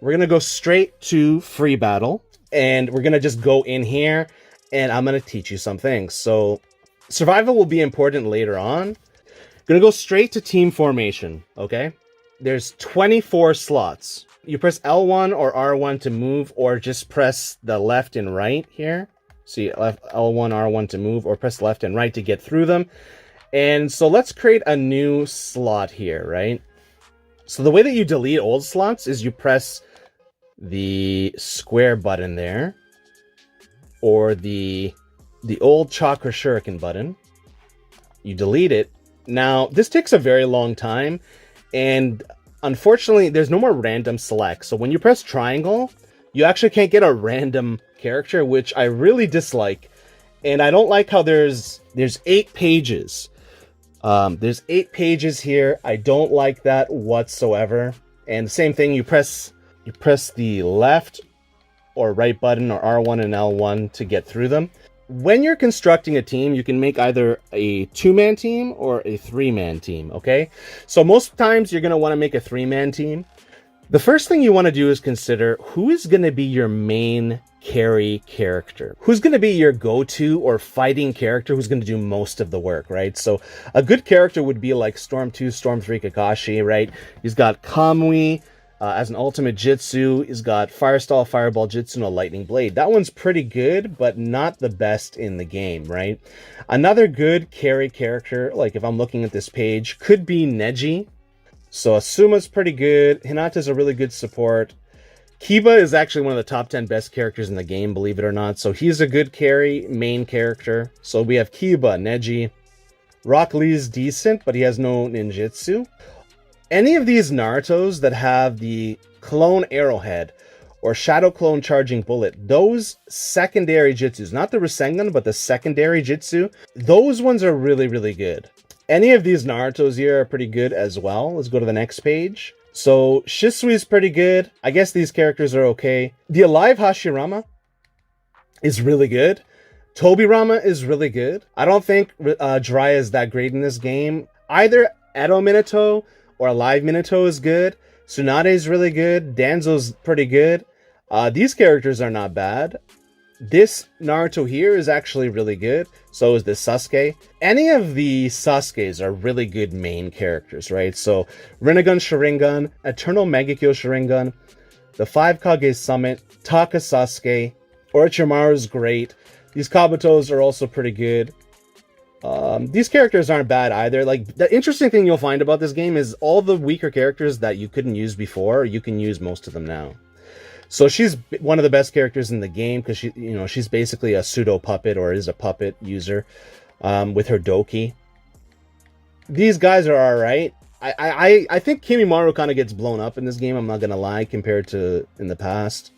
we're going to go straight to free battle. And we're going to just go in here. And I'm going to teach you some things. So survival will be important later on. Going to go straight to team formation. Okay. There's 24 slots. You press L1 or R1 to move, or just press the left and right here. See, L1, R1 to move, or press left and right to get through them. And so let's create a new slot here, right? So the way that you delete old slots is you press the square button there, or the old Chakra Shuriken button. You delete it. Now, this takes a very long time, and unfortunately, there's no more random select. So when you press triangle, you actually can't get a random character, which I really dislike. And I don't like how there's 8 pages. There's 8 pages here. I don't like that whatsoever. And same thing, you press the left or right button or R1 and L1 to get through them. When you're constructing a team, you can make either a 2-man team or a 3-man team, okay? So most times you're going to want to make a 3-man team. The first thing you want to do is consider who is going to be your main carry character. Who's going to be your go-to or fighting character who's going to do most of the work, right? So a good character would be like Storm 2, Storm 3 Kakashi, right? He's got Kamui as an ultimate Jutsu. He's got Firestyle, Fireball, Jutsu, and a Lightning Blade. That one's pretty good, but not the best in the game, right? Another good carry character, like if I'm looking at this page, could be Neji. So Asuma's pretty good. Hinata's a really good support. Kiba is actually one of the top 10 best characters in the game, believe it or not. So he's a good carry, main character. So we have Kiba, Neji. Rock Lee's decent, but he has no ninjutsu. Any of these Narutos that have the clone arrowhead or shadow clone charging bullet, those secondary jutsus, not the Rasengan, but the secondary jutsu, those ones are really, really good. Any of these Narutos here are pretty good as well. Let's go to the next page. So Shisui's pretty good. I guess these characters are okay. The Alive Hashirama is really good. Tobirama is really good. I don't think Jiraiya is that great in this game. Either Edo Minato or Alive Minato is good. Tsunade is really good. Danzo's pretty good. These characters are not bad. This Naruto here is actually really good. So is this Sasuke. Any of the Sasukes are really good main characters, right? So Rinnegan Sharingan, Eternal Megakyo Sharingan, the 5 Kage Summit, Taka Sasuke, Orochimaru's great. These Kabutos are also pretty good. These characters aren't bad either. Like, the interesting thing you'll find about this game is all the weaker characters that you couldn't use before, you can use most of them now. So she's one of the best characters in the game because she's basically a pseudo puppet, or is a puppet user, with her Doki. These guys are all right. I think Kimimaru kind of gets blown up in this game, I'm not gonna lie, compared to in the past.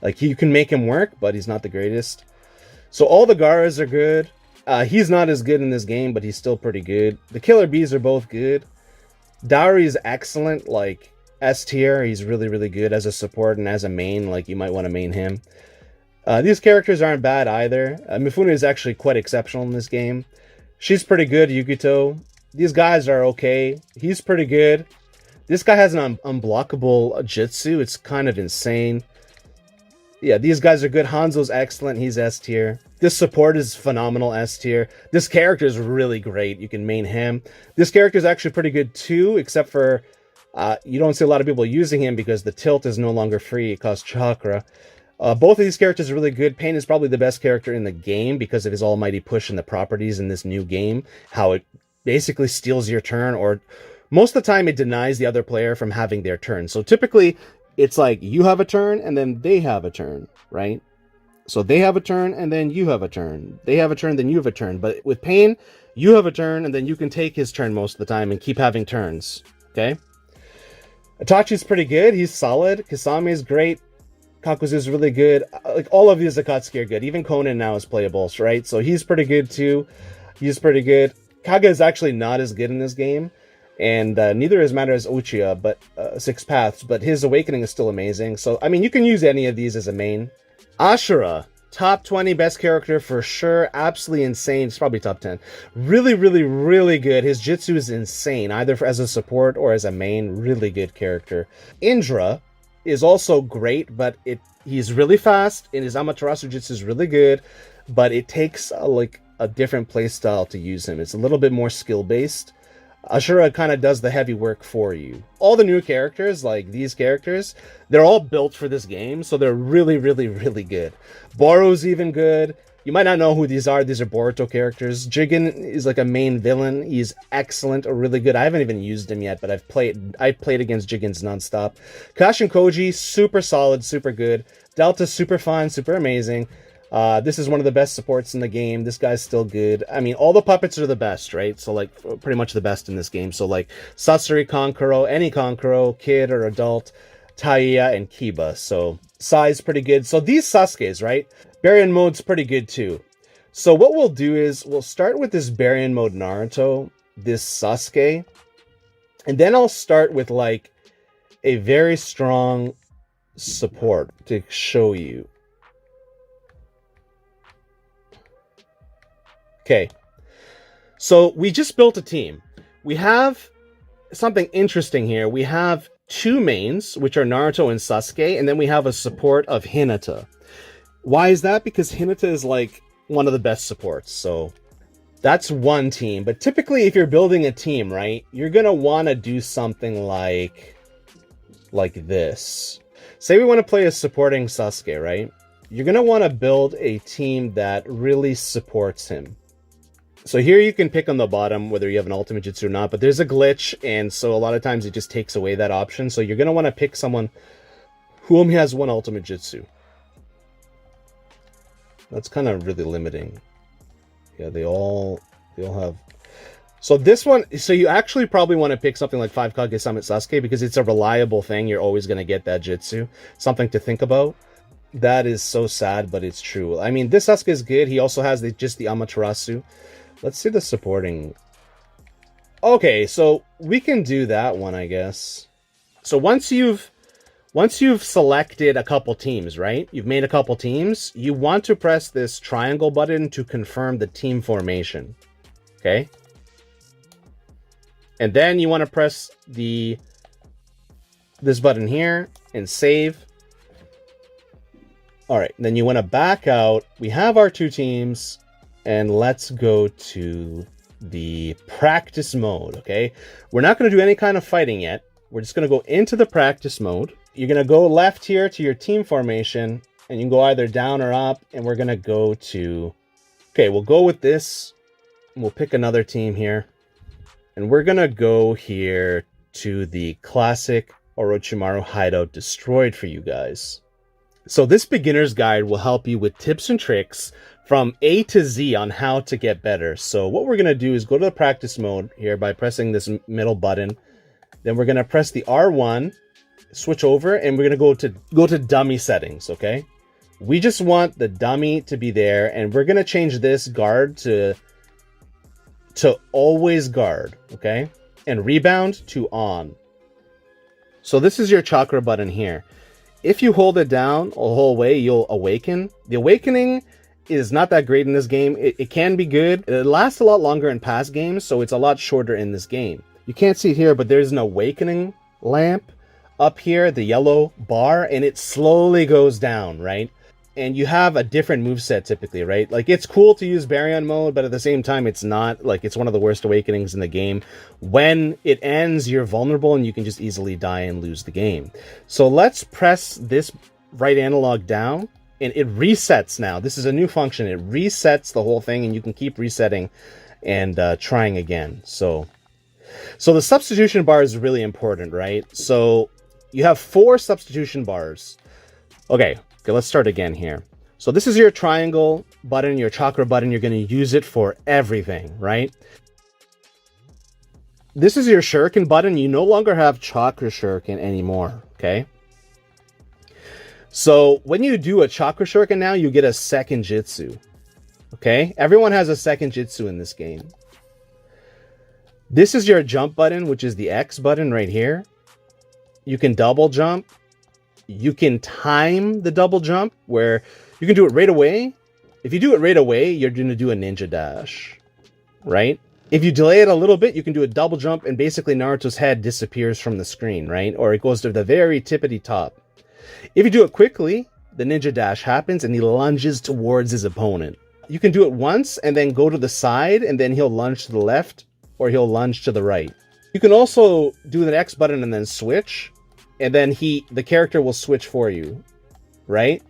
Like, you can make him work, but he's not the greatest. So all the Garas are good. He's not as good in this game, but he's still pretty good. The Killer Bees are both good. Daori is excellent, like S tier. He's really, really good as a support and as a main. Like, you might want to main him. These characters aren't bad either. Mifune is actually quite exceptional in this game. She's pretty good, Yukito. These guys are okay. He's pretty good. This guy has an unblockable jutsu. It's kind of insane. Yeah, these guys are good. Hanzo's excellent. He's S tier. This support is phenomenal, S tier. This character is really great. You can main him. This character is actually pretty good too, except for you don't see a lot of people using him because the tilt is no longer free. It costs chakra. Both of these characters are really good. Pain is probably the best character in the game because of his almighty push and the properties in this new game. How it basically steals your turn, or most of the time it denies the other player from having their turn. So typically it's like you have a turn and then they have a turn, right? So they have a turn and then you have a turn. They have a turn, then you have a turn. But with Pain, you have a turn and then you can take his turn most of the time and keep having turns. Okay? Itachi's pretty good. He's solid. Kisame is great. Kakuzu is really good. Like, all of these Akatsuki are good. Even Conan now is playable, right? So he's pretty good too. He's pretty good. Kaga is actually not as good in this game. And neither is Madara's Uchiha, but Six Paths. But his Awakening is still amazing. So, I mean, you can use any of these as a main. Ashura, top 20 best character for sure. Absolutely insane. It's probably top 10. Really, really, really good. His Jutsu is insane, either as a support or as a main. Really good character. Indra, is also great, but he's really fast, and his Amaterasu Jutsu is really good, but it takes a different playstyle to use him. It's a little bit more skill-based. Ashura kind of does the heavy work for you. All the new characters, like these characters, they're all built for this game, so they're really, really, really good. Boru's even good. You might not know who these are. These are Boruto characters. Jigen is like a main villain. He's excellent or really good. I haven't even used him yet, but I've played against Jigens nonstop. Kashin Koji, super solid, super good. Delta, super fun, super amazing. This is one of the best supports in the game. This guy's still good. I mean, all the puppets are the best, right? So, like, pretty much the best in this game. So, like, Sasori, Kankuro, any Kankuro, kid or adult, Taiya, and Kiba. So, Sai's pretty good. So, these Sasukes, right? Baryon mode's pretty good, too. So, what we'll do is, we'll start with this Baryon mode Naruto, this Sasuke, and then I'll start with, like, a very strong support to show you. Okay, so we just built a team. We have something interesting here. We have two mains, which are Naruto and Sasuke, and then we have a support of Hinata. Why is that? Because Hinata is like one of the best supports, so that's one team. But typically, if you're building a team, right, you're going to want to do something like this. Say we want to play a supporting Sasuke, right? You're going to want to build a team that really supports him. So here you can pick on the bottom whether you have an ultimate jutsu or not, but there's a glitch, and so a lot of times it just takes away that option. So you're going to want to pick someone who only has one ultimate jutsu. That's kind of really limiting. Yeah, they all have... So this one, so you actually probably want to pick something like 5 Kage Summit Sasuke because it's a reliable thing. You're always going to get that jutsu. Something to think about. That is so sad, but it's true. I mean, this Sasuke is good. He also has just the Amaterasu. Let's see the supporting. Okay, so we can do that one, I guess. So once you've selected a couple teams, right? You've made a couple teams. You want to press this triangle button to confirm the team formation. Okay? And then you want to press this button here and save. All right, then you want to back out. We have our two teams. And let's go to the practice mode, okay? We're not going to do any kind of fighting yet. We're just going to go into the practice mode. You're going to go left here to your team formation, and you can go either down or up, and we're going to go to... Okay, we'll go with this. We'll pick another team here. And we're going to go here to the classic Orochimaru hideout destroyed for you guys. So this beginner's guide will help you with tips and tricks from A to Z on how to get better. So what we're going to do is go to the practice mode here by pressing this middle button. Then we're going to press the R1, switch over, and we're going to go to dummy settings, okay? We just want the dummy to be there, and we're going to change this guard to always guard, okay? And rebound to on. So this is your chakra button here. If you hold it down the whole way, you'll awaken. The awakening is not that great in this game. It can be good. It lasts a lot longer in past games, so it's a lot shorter in this game. You can't see it here, but there's an awakening lamp up here, the yellow bar, and it slowly goes down, right? And you have a different moveset typically, right? Like, it's cool to use Baryon mode, but at the same time, it's not. Like, it's one of the worst awakenings in the game. When it ends, you're vulnerable, and you can just easily die and lose the game. So let's press this right analog down, and it resets now. This is a new function. It resets the whole thing, and you can keep resetting and trying again. So the substitution bar is really important, right? So you have 4 substitution bars. Okay, let's start again here. So this is your triangle button, your chakra button. You're going to use it for everything, right? This is your Shuriken button. You no longer have chakra Shuriken anymore, okay? So when you do a chakra Shuriken now, you get a second jutsu, okay? Everyone has a second jutsu in this game. This is your jump button, which is the X button right here. You can double jump. You can time the double jump where you can do it right away. If you do it right away, you're going to do a ninja dash, right? If you delay it a little bit, you can do a double jump and basically Naruto's head disappears from the screen, right? Or it goes to the very tippity top. If you do it quickly, the ninja dash happens and he lunges towards his opponent. You can do it once and then go to the side and then he'll lunge to the left or he'll lunge to the right. You can also do the X button and then switch, and then the character will switch for you, right?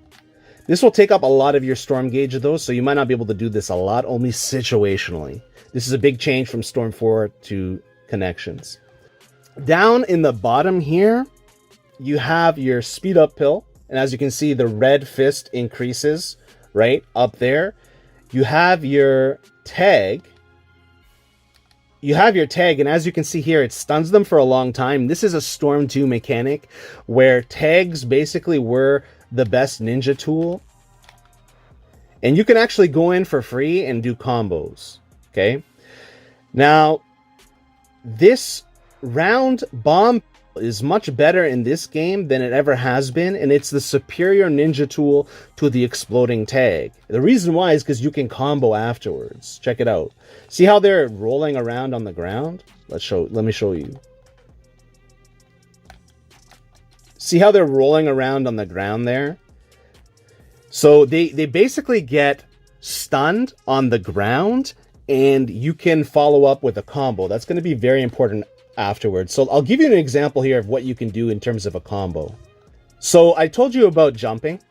This will take up a lot of your storm gauge of those, so you might not be able to do this a lot, only situationally. This is a big change from Storm 4 to Connections. Down in the bottom here, you have your speed up pill, and as you can see, the red fist increases, right, up there. You have your tag. And as you can see here, it stuns them for a long time. This is a Storm 2 mechanic where tags basically were the best ninja tool. And you can actually go in for free and do combos, okay? Now, this round bomb is much better in this game than it ever has been, and it's the superior ninja tool to the exploding tag. The reason why is because you can combo afterwards. Check it out. See how they're rolling around on the ground? Let me show you. See how they're rolling around on the ground there? So they basically get stunned on the ground, and you can follow up with a combo. That's going to be very important afterwards. So I'll give you an example here of what you can do in terms of a combo. So I told you about jumping.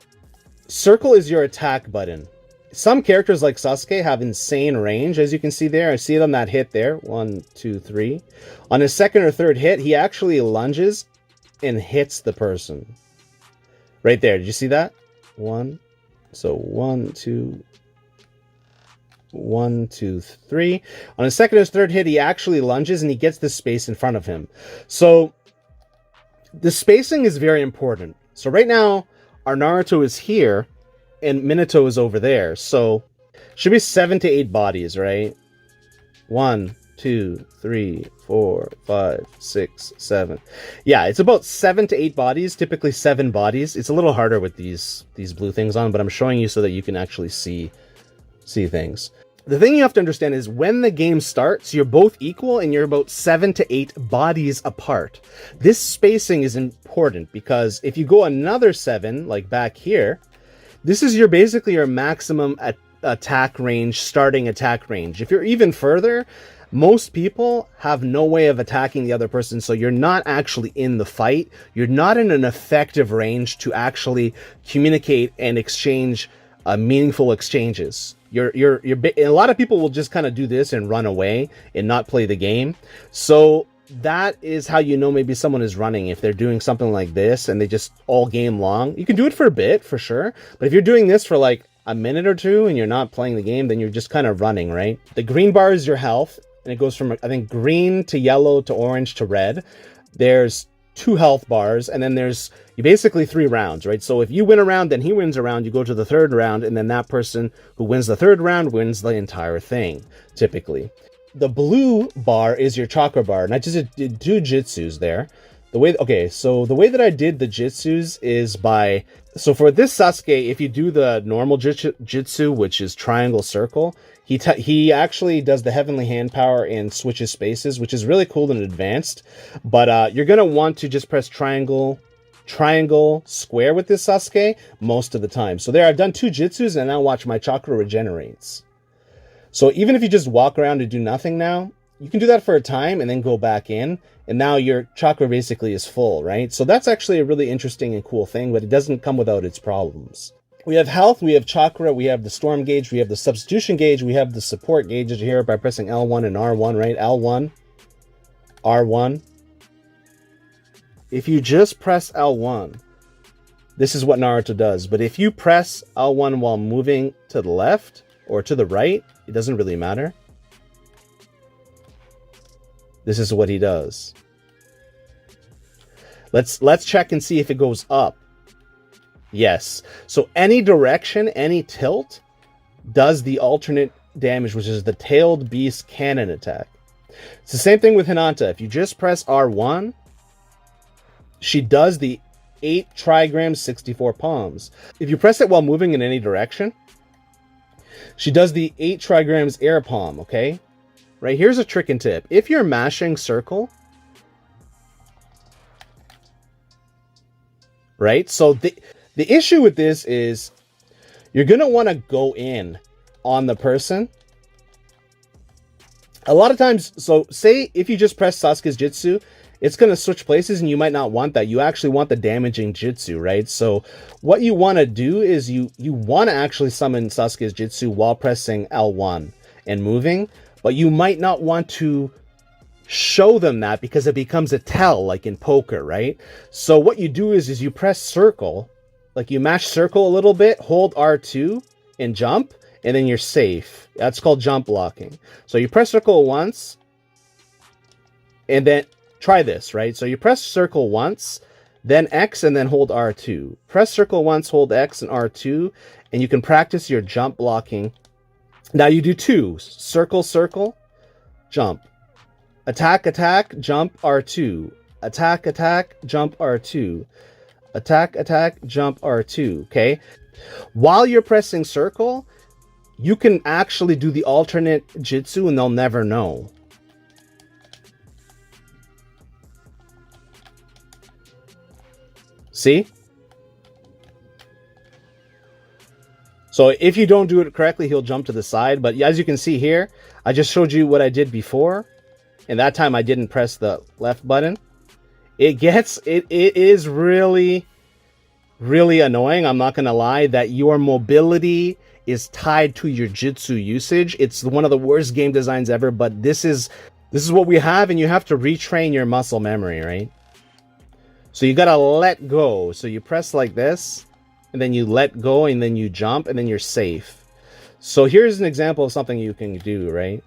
Circle is your attack button. Some characters like Sasuke have insane range, as you can see there. I see it on that hit there. 1, 2, 3. On his second or third hit, he actually lunges and hits the person. Right there. Did you see that? 1. So 1, 2, 1, 2, 3. On his second or third hit, he actually lunges and he gets this space in front of him. So the spacing is very important. So right now, our Naruto is here and Minato is over there. So should be 7 to 8 bodies, right? 1, 2, 3, 4, 5, 6, 7. Yeah, it's about 7 to 8 bodies, typically 7 bodies. It's a little harder with these blue things on, but I'm showing you so that you can actually see things. The thing you have to understand is when the game starts, you're both equal and you're about 7 to 8 bodies apart. This spacing is important because if you go another 7, like back here, this is basically your maximum attack range, starting attack range. If you're even further, most people have no way of attacking the other person, so you're not actually in the fight. You're not in an effective range to actually communicate and exchange meaningful exchanges. A lot of people will just kind of do this and run away and not play the game. So that is how you know maybe someone is running. If they're doing something like this and they just all game long, you can do it for a bit for sure. But if you're doing this for like a minute or two and you're not playing the game, then you're just kind of running, right? The green bar is your health, and it goes from, I think, green to yellow to orange to red. There's 2 health bars, and then there's basically 3 rounds, right? So if you win a round, then he wins a round, you go to the 3rd round, and then that person who wins the 3rd round wins the entire thing, typically. The blue bar is your chakra bar, and I just did 2 jutsus there. So the way that I did the jutsus is so for this Sasuke, if you do the normal jutsu, which is triangle circle, he actually does the heavenly hand power and switches spaces, which is really cool and advanced. But you're gonna want to just press triangle, square with this Sasuke most of the time. So there, I've done 2 jutsus, and now watch my chakra regenerates. So even if you just walk around and do nothing now, you can do that for a time and then go back in, and now your chakra basically is full, right? So that's actually a really interesting and cool thing, but it doesn't come without its problems. We have health, we have chakra, we have the storm gauge, we have the substitution gauge, we have the support gauges here by pressing L1 and R1, right? L1, R1. If you just press L1, this is what Naruto does. But if you press L1 while moving to the left or to the right, it doesn't really matter. This is what he does. Let's check and see if it goes up. Yes. So any direction, any tilt does the alternate damage, which is the tailed beast cannon attack. It's the same thing with Hinata. If you just press R1, she does the 8 trigrams, 64 palms. If you press it while moving in any direction, she does the 8 trigrams air palm, okay? Right, here's a trick and tip. If you're mashing circle, right? So the issue with this is you're going to want to go in on the person. A lot of times, so say if you just press Sasuke's Jutsu, it's going to switch places and you might not want that. You actually want the damaging Jutsu, right? So what you want to do is you want to actually summon Sasuke's Jutsu while pressing L1 and moving, but you might not want to show them that because it becomes a tell, like in poker, right? So what you do is you press circle, like you mash circle a little bit, hold R2 and jump, and then you're safe. That's called jump blocking. So you press circle once, and then try this, right? So you press circle once, then X, and then hold R2. Press circle once, hold X and R2, and you can practice your jump blocking. Now you do two. Circle, circle, jump. Attack, attack, jump, R2. Attack, attack, jump, R2. Attack, attack, jump, R2, okay? While you're pressing circle, you can actually do the alternate Jutsu and they'll never know. See? So if you don't do it correctly, he'll jump to the side. But as you can see here, I just showed you what I did before. And that time I didn't press the left button. It is really, really annoying. I'm not going to lie that your mobility is tied to your Jutsu usage. It's one of the worst game designs ever, but this is what we have, and you have to retrain your muscle memory, right? So you got to let go. So you press like this, and then you let go, and then you jump, and then you're safe. So here's an example of something you can do, right?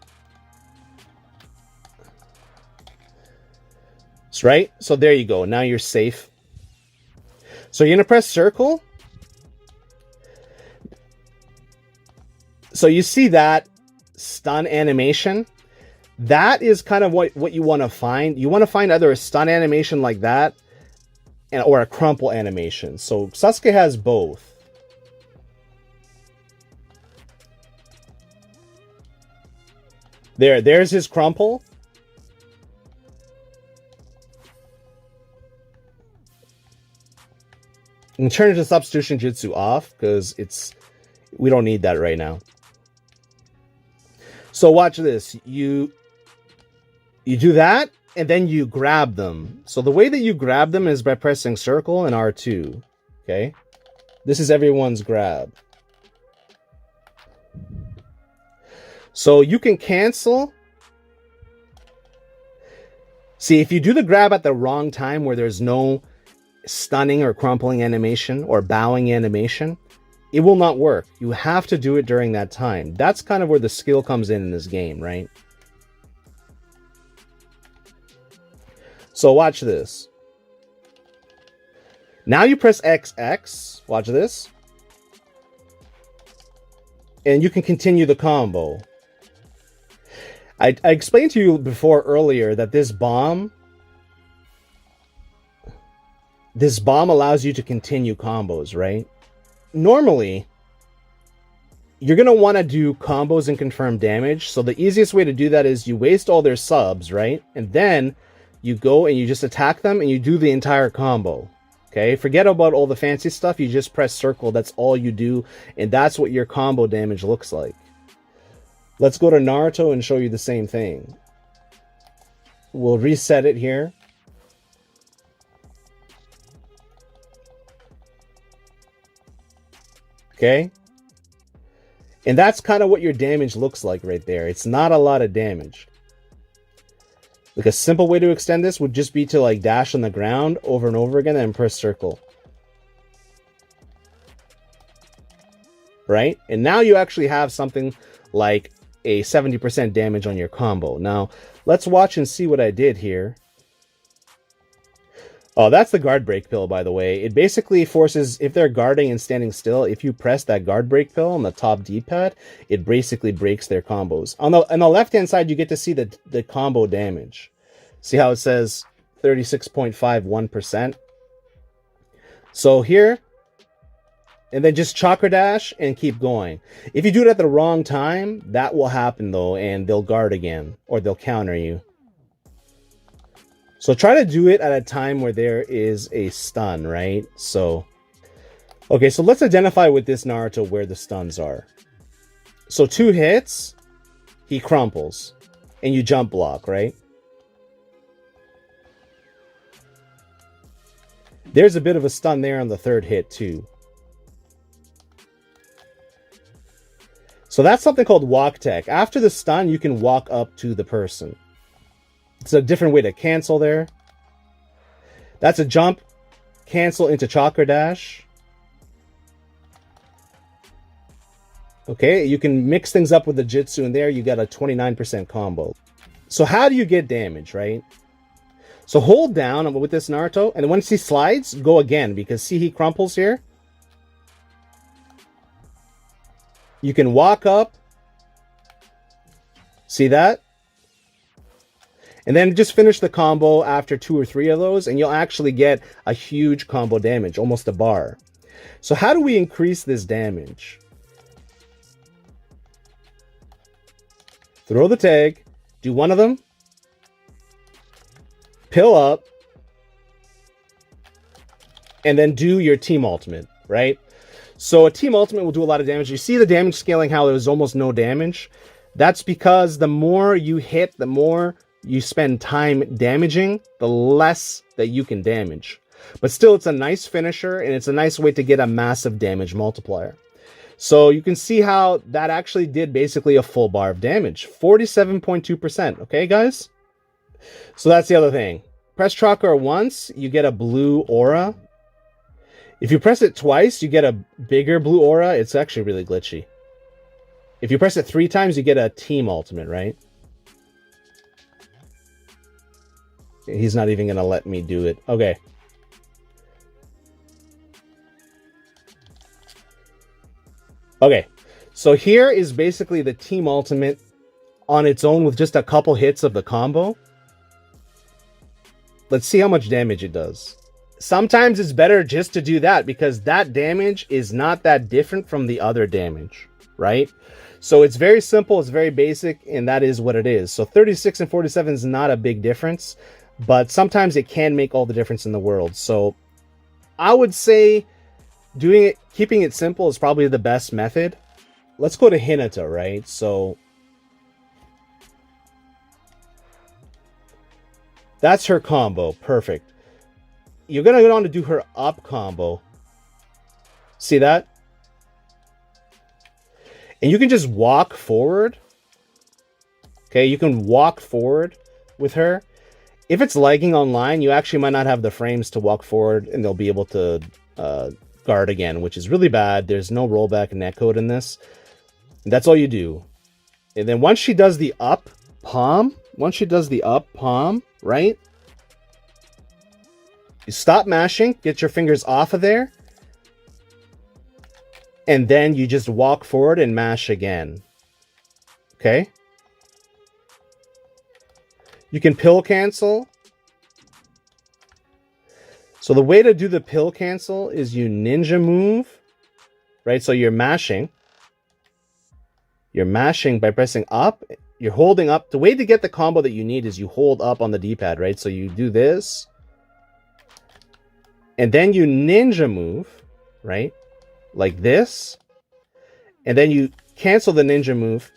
Right? So there you go. Now you're safe. So you're going to press circle. So you see that stun animation? That is kind of what you want to find. You want to find either a stun animation like that or a crumple animation. So Sasuke has both. There's his crumple. And turn the substitution jutsu off because we don't need that right now. So watch this. You do that and then you grab them. So the way that you grab them is by pressing circle and R2. Okay? This is everyone's grab. So you can cancel. See, if you do the grab at the wrong time where there's no stunning or crumpling animation or bowing animation, it will not work. You have to do it during that time. That's kind of where the skill comes in this game, right? So watch this. Now you press XX. Watch this. And you can continue the combo. I explained to you before earlier that this bomb allows you to continue combos, right? Normally, you're going to want to do combos and confirm damage. So the easiest way to do that is you waste all their subs, right? And then you go and you just attack them and you do the entire combo. Okay? Forget about all the fancy stuff. You just press circle. That's all you do. And that's what your combo damage looks like. Let's go to Naruto and show you the same thing. We'll reset it here. Okay? And that's kind of what your damage looks like right there. It's not a lot of damage. Like a simple way to extend this would just be to like dash on the ground over and over again and press circle. Right? And now you actually have something like a 70% damage on your combo. Now, let's watch and see what I did here. Oh, that's the guard break pill, by the way. It basically forces, if they're guarding and standing still, if you press that guard break pill on the top D-pad, it basically breaks their combos. On the left-hand side, you get to see the combo damage. See how it says 36.51%? So here, and then just Chakra Dash and keep going. If you do it at the wrong time, that will happen, though, and they'll guard again, or they'll counter you. So try to do it at a time where there is a stun, right? So, okay, so let's identify with this Naruto where the stuns are. So 2 hits, he crumples, and you jump block, right? There's a bit of a stun there on the 3rd hit too. So that's something called walk tech. After the stun, you can walk up to the person. It's a different way to cancel there. That's a jump, cancel into Chakra Dash. Okay, you can mix things up with the Jutsu, and there you got a 29% combo. So how do you get damage, right? So hold down with this Naruto, and once he slides, go again, because see he crumples here? You can walk up. See that? And then just finish the combo after 2 or 3 of those, and you'll actually get a huge combo damage, almost a bar. So how do we increase this damage? Throw the tag, do one of them, pill up, and then do your team ultimate, right? So a team ultimate will do a lot of damage. You see the damage scaling, how there was almost no damage? That's because the more you hit, the more you spend time damaging, the less that you can damage. But still, it's a nice finisher, and it's a nice way to get a massive damage multiplier. So you can see how that actually did basically a full bar of damage. 47.2%, okay, guys? So that's the other thing. Press chakra once, you get a blue aura. If you press it twice, you get a bigger blue aura. It's actually really glitchy. If you press it 3 times, you get a team ultimate, right? He's not even going to let me do it. Okay. Okay. So here is basically the team ultimate on its own with just a couple hits of the combo. Let's see how much damage it does. Sometimes it's better just to do that because that damage is not that different from the other damage, right? So it's very simple, it's very basic, and that is what it is. So 36 and 47 is not a big difference, but sometimes it can make all the difference in the world. So I would say keeping it simple is probably the best method. Let's go to Hinata, right? So that's her combo. Perfect. You're going to go on to do her up combo. See that? And you can just walk forward. Okay, you can walk forward with her. If it's lagging online, you actually might not have the frames to walk forward, and they'll be able to guard again, which is really bad. There's no rollback netcode in this. And that's all you do. And then once she does the up palm, right? You stop mashing, get your fingers off of there, and then you just walk forward and mash again. Okay? You can pill cancel. So the way to do the pill cancel is you ninja move, right? So you're mashing. You're mashing by pressing up. You're holding up. The way to get the combo that you need is you hold up on the D-pad, right? So you do this. And then you ninja move, right? Like this. And then you cancel the ninja move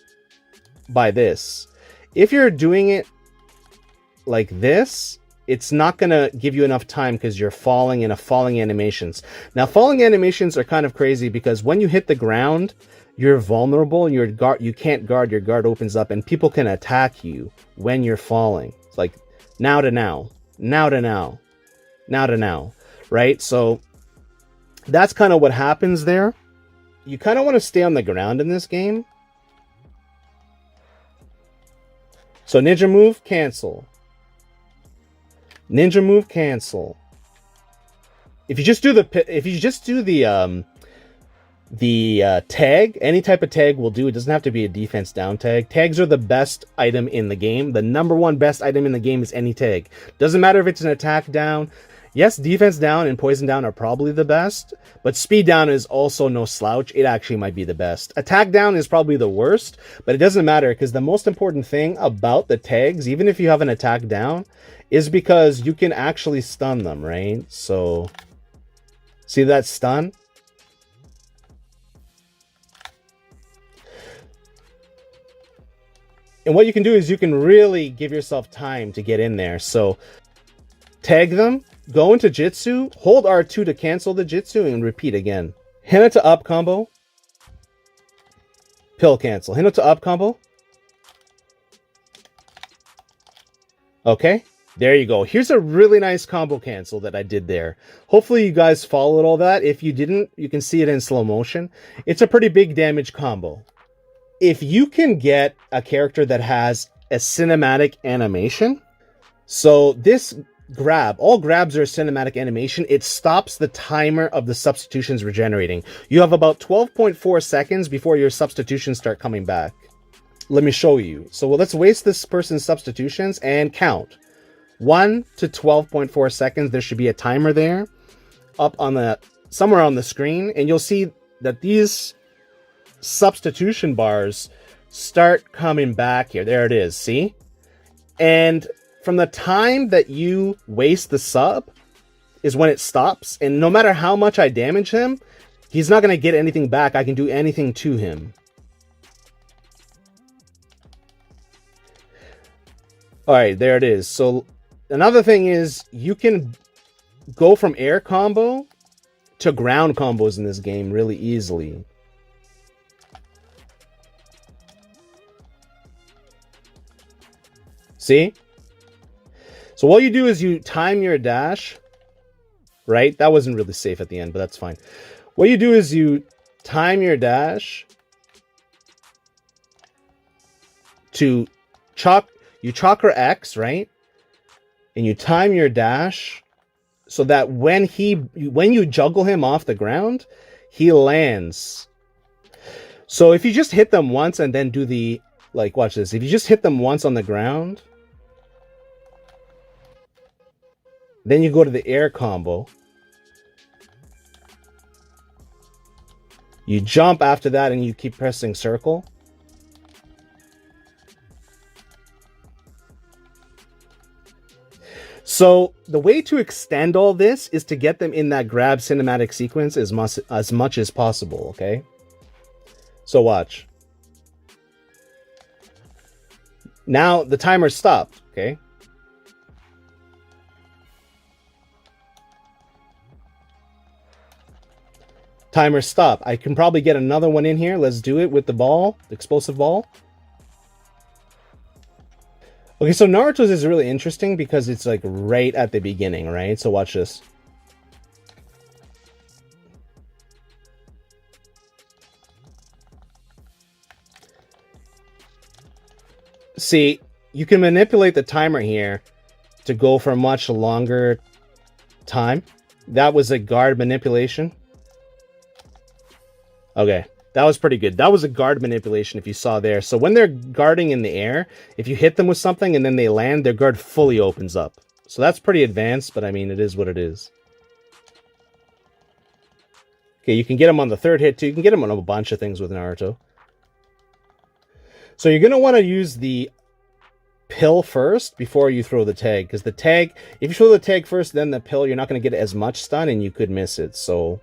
by this. If you're doing it like this, it's not going to give you enough time because you're falling in a falling animations. Now, falling animations are kind of crazy because when you hit the ground, you're vulnerable and you can't guard. Your guard opens up and people can attack you when you're falling. It's like now to now, now to now, now to now. Right? So that's kind of what happens there. You kind of want to stay on the ground in this game. So ninja move, cancel. Ninja move, cancel. If you just do the tag, any type of tag will do. It doesn't have to be a defense down tag. Tags are the best item in the game. The #1 best item in the game is any tag. Doesn't matter if it's an attack down. Yes, defense down and poison down are probably the best, but speed down is also no slouch. It actually might be the best. Attack down is probably the worst, but it doesn't matter because the most important thing about the tags, even if you have an attack down, is because you can actually stun them, right? So, see that stun? And what you can do is you can really give yourself time to get in there. So, tag them, go into Jutsu, hold R2 to cancel the Jutsu, and repeat again. Hinata up combo. Pill cancel. Hinata up combo. Okay, there you go. Here's a really nice combo cancel that I did there. Hopefully you guys followed all that. If you didn't, you can see it in slow motion. It's a pretty big damage combo. If you can get a character that has a cinematic animation, so this grab, all grabs are a cinematic animation, it stops the timer of the substitutions regenerating. You have about 12.4 seconds before your substitutions start coming back. Let me show you. So let's waste this person's substitutions and count. 1 to 12.4 seconds. There should be a timer there up on the somewhere on the screen, and you'll see that these substitution bars start coming back here. There it is, see? And from the time that you waste the sub is when it stops, and no matter how much I damage him, he's not going to get anything back. I can do anything to him. Alright, there it is. So another thing is you can go from air combo to ground combos in this game really easily. See? So what you do is you time your dash, right? That wasn't really safe at the end, but that's fine. What you do is you time your dash to you chakra X, right? And you time your dash so that when you juggle him off the ground, he lands. So if you just hit them once and then do the, like, watch this. If you just hit them once on the ground, then you go to the air combo. You jump after that and you keep pressing circle. So the way to extend all this is to get them in that grab cinematic sequence as much as possible, okay? So watch. Now the timer stopped, okay? Timer stop. I can probably get another one in here. Let's do it with the ball, the explosive ball. Okay, so Naruto's is really interesting because it's like right at the beginning, right? So watch this. See, you can manipulate the timer here to go for a much longer time. That was a guard manipulation. Okay, that was pretty good. That was a guard manipulation if you saw there. So when they're guarding in the air, if you hit them with something and then they land, their guard fully opens up. So that's pretty advanced, but I mean, it is what it is. Okay, you can get them on the third hit too. You can get them on a bunch of things with Naruto. So you're going to want to use the pill first before you throw the tag. Because the tag, if you throw the tag first, then the pill, you're not going to get as much stun and you could miss it. So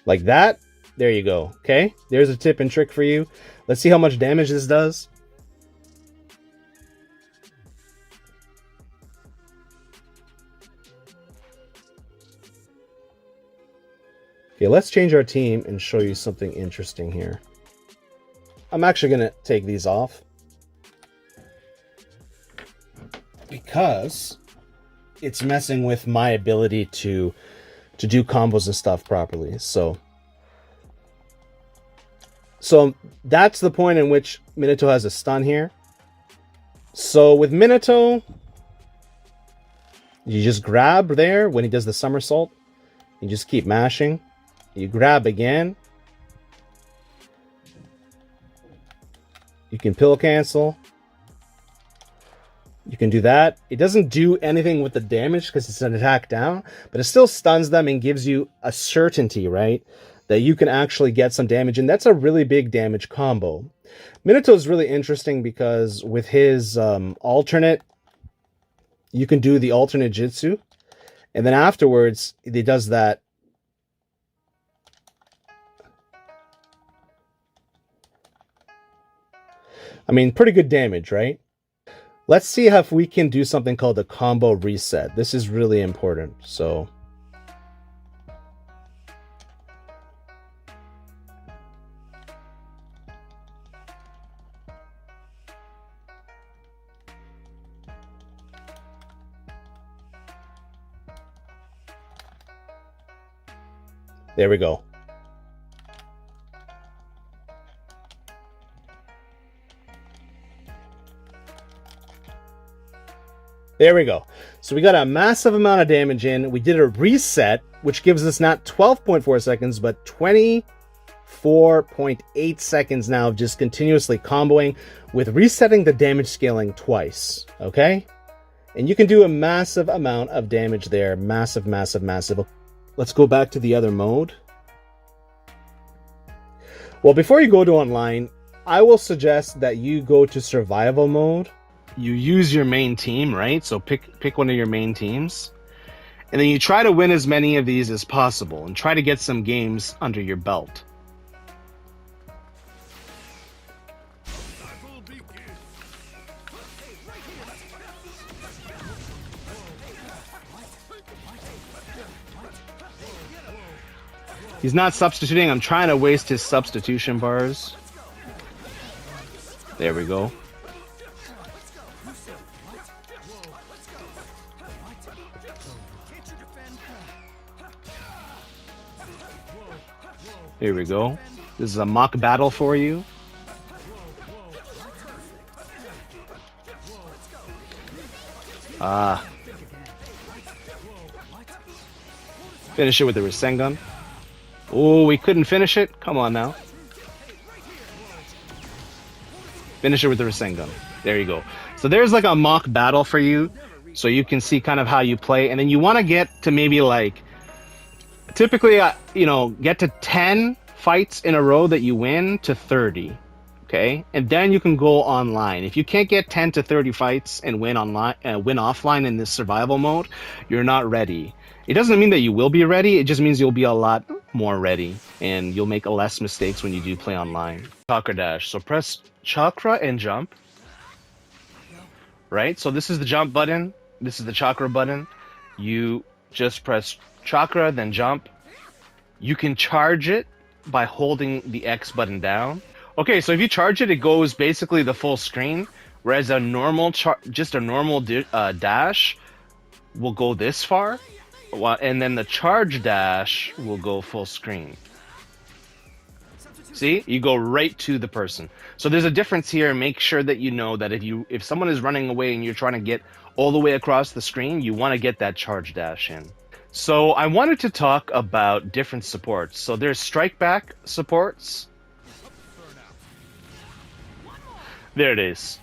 like that. There you go. Okay, there's a tip and trick for you. Let's see how much damage this does. Okay, let's change our team and show you something interesting here. I'm actually going to take these off because it's messing with my ability to do combos and stuff properly. So that's the point in which Minato has a stun here. So with Minato, you just grab there when he does the somersault. You just keep mashing. You grab again. You can pill cancel. You can do that. It doesn't do anything with the damage because it's an attack down, but it still stuns them and gives you a certainty, right? That you can actually get some damage, and that's a really big damage combo. Minato is really interesting because with his alternate, you can do the alternate Jutsu, and then afterwards, he does that. I mean, pretty good damage, right? Let's see if we can do something called the combo reset. This is really important. So there we go. There we go. So we got a massive amount of damage in. We did a reset, which gives us not 12.4 seconds, but 24.8 seconds now of just continuously comboing with resetting the damage scaling twice. Okay? And you can do a massive amount of damage there. Massive, massive, massive. Let's go back to the other mode. Well, before you go to online, I will suggest that you go to survival mode. You use your main team, right? So pick one of your main teams. And then you try to win as many of these as possible and try to get some games under your belt. He's not substituting. I'm trying to waste his substitution bars. There we go. Here we go. This is a mock battle for you. Finish it with the Rasengan. Oh, we couldn't finish it? Come on now. Finish it with the Rasengan. There you go. So there's like a mock battle for you. So you can see kind of how you play. And then you want to get to maybe like... Typically, get to 10 fights in a row that you win to 30. Okay? And then you can go online. If you can't get 10 to 30 fights and win offline in this survival mode, you're not ready. It doesn't mean that you will be ready. It just means you'll be a lot more ready. And you'll make less mistakes when you do play online. Chakra Dash. So press Chakra and jump. Right? So this is the jump button. This is the Chakra button. You just press Chakra, then jump. You can charge it by holding the X button down. Okay, so if you charge it, it goes basically the full screen, whereas a normal dash will go this far, and then the charge dash will go full screen. See, you go right to the person. So there's a difference here. Make sure that you know that if someone is running away and you're trying to get all the way across the screen, you want to get that charge dash in. So I wanted to talk about different supports. So there's strike back supports. There it is.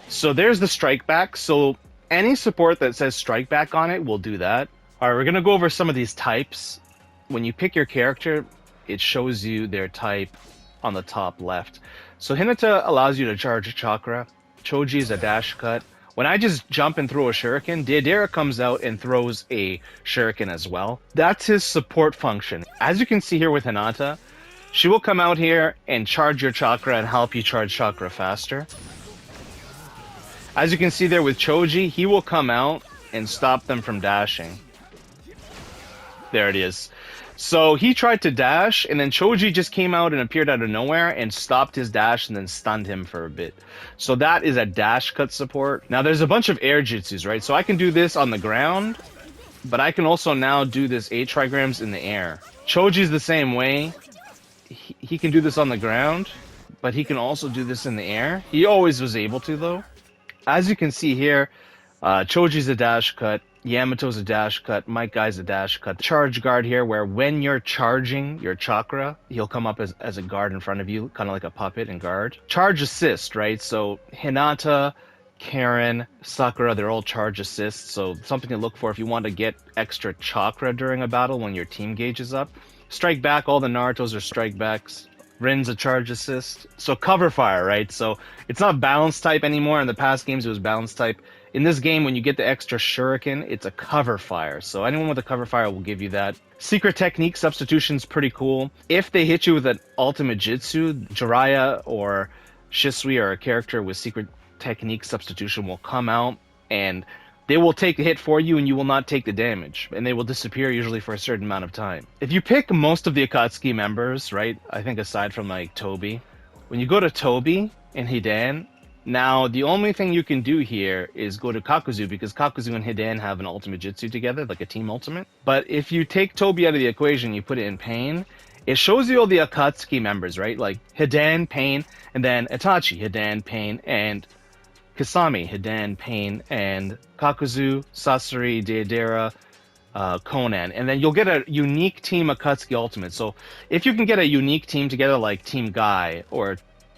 So there's the strike back. So any support that says strike back on it will do that. All right, we're going to go over some of these types. When you pick your character, it shows you their type on the top left. So Hinata allows you to charge a chakra. Choji is a dash cut. When I just jump and throw a Shuriken, Deidara comes out and throws a Shuriken as well. That's his support function. As you can see here with Hinata, she will come out here and charge your chakra and help you charge chakra faster. As you can see there with Choji, he will come out and stop them from dashing. There it is. So he tried to dash, and then Choji just came out and appeared out of nowhere and stopped his dash and then stunned him for a bit. So that is a dash cut support. Now there's a bunch of air jutsus, right? So I can do this on the ground, but I can also now do this 8 trigrams in the air. Choji's the same way. He can do this on the ground, but he can also do this in the air. He always was able to, though. As you can see here, Choji's a dash cut. Yamato's a dash cut, Mike Guy's a dash cut. Charge guard here, where when you're charging your chakra, he'll come up as a guard in front of you, kind of like a puppet and guard. Charge assist, right? So Hinata Karen, Sakura, they're all charge assists, so something to look for if you want to get extra chakra during a battle when your team gauge is up. Strike back, all the Narutos are strike backs. Rin's a charge assist. So cover fire, right? So it's not balance type anymore. In the past games, it was balance type. In this game, when you get the extra Shuriken, it's a cover fire. So anyone with a cover fire will give you that. Secret technique substitution's pretty cool. If they hit you with an ultimate jutsu, Jiraiya or Shisui or a character with secret technique substitution will come out and they will take the hit for you and you will not take the damage. And they will disappear usually for a certain amount of time. If you pick most of the Akatsuki members, right, I think aside from like Tobi, when you go to Tobi and Hidan, now the only thing you can do here is go to Kakuzu because Kakuzu and Hidan have an ultimate jutsu together, like a team ultimate. But if you take Tobi out of the equation, you put it in Pain, it shows you all the Akatsuki members, right? Like Hidan, Pain, and then Itachi, Hidan, Pain, and Kasami, Hidan, Pain, and Kakuzu, Sasori, Deidara, Conan. And then you'll get a unique team Akatsuki Ultimate. So if you can get a unique team together like Team Guy or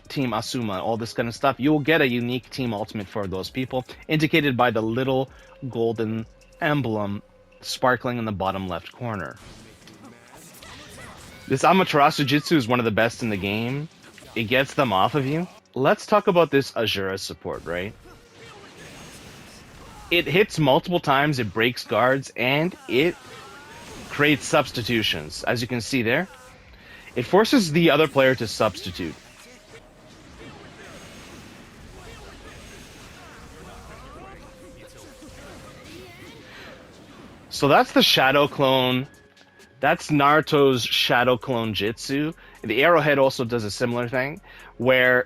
Team Asuma, all this kind of stuff, you'll get a unique team ultimate for those people, indicated by the little golden emblem sparkling in the bottom left corner. This Amaterasu Jutsu is one of the best in the game. It gets them off of you. Let's talk about this Azura support, right? It hits multiple times, it breaks guards, and it creates substitutions. As you can see there, it forces the other player to substitute. So that's the Shadow Clone. That's Naruto's Shadow Clone Jutsu. The Arrowhead also does a similar thing, where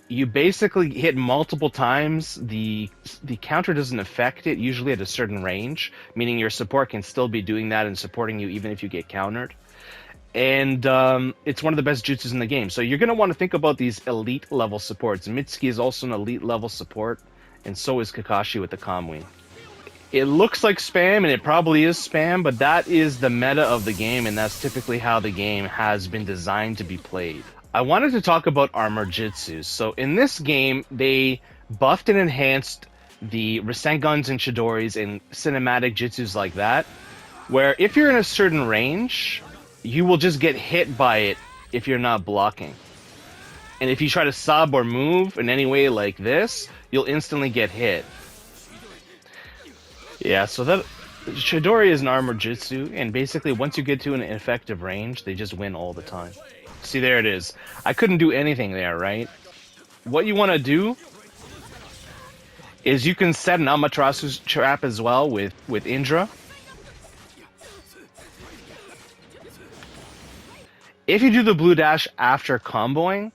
you basically hit multiple times. The counter doesn't affect it, usually at a certain range, meaning your support can still be doing that and supporting you even if you get countered. And it's one of the best jutsus in the game. So you're going to want to think about these elite level supports. Mitsuki is also an elite level support, and so is Kakashi with the Kamui. It looks like spam, and it probably is spam, but that is the meta of the game, and that's typically how the game has been designed to be played. I wanted to talk about Armoured Jutsus. So in this game, they buffed and enhanced the Rasengans and Chidoris and cinematic jutsus like that, where if you're in a certain range, you will just get hit by it if you're not blocking. And if you try to sub or move in any way like this, you'll instantly get hit. Yeah, so that Chidori is an armored jutsu, and basically once you get to an effective range, they just win all the time. See, there it is. I couldn't do anything there, right? What you want to do is you can set an Amaterasu trap as well with Indra. If you do the blue dash after comboing,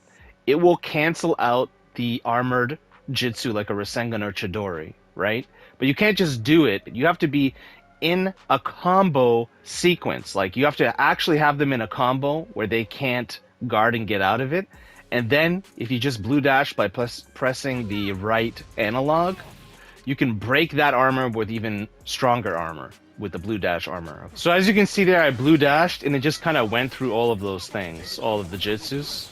it will cancel out the armored jutsu like a Rasengan or Chidori, right? But you can't just do it. You have to be in a combo sequence. Like, you have to actually have them in a combo where they can't guard and get out of it. And then, if you just blue dash by pressing the right analog, you can break that armor with even stronger armor, with the blue dash armor. So as you can see there, I blue dashed, and it just kind of went through all of those things, all of the jutsus.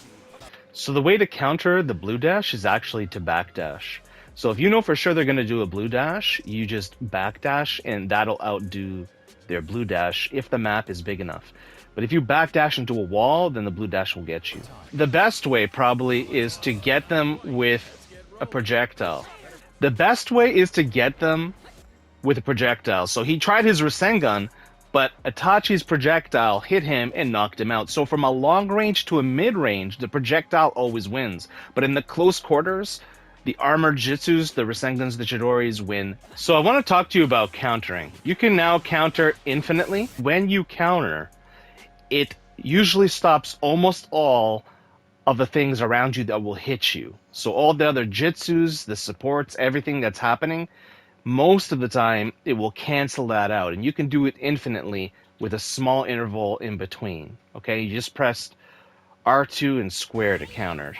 So the way to counter the blue dash is actually to backdash. So if you know for sure they're going to do a blue dash, you just backdash, and that'll outdo their blue dash if the map is big enough. But if you backdash into a wall, then the blue dash will get you. The best way probably is to get them with a projectile. The best way is to get them with a projectile. So he tried his Rasengan, but Itachi's projectile hit him and knocked him out. So from a long range to a mid range, the projectile always wins. But in the close quarters, the armored jutsus, the Rasengans, the Chidoris win. So I want to talk to you about countering. You can now counter infinitely. When you counter, it usually stops almost all of the things around you that will hit you. So all the other jutsus, the supports, everything that's happening, most of the time it will cancel that out. And you can do it infinitely with a small interval in between. Okay, you just press R2 and square to counter.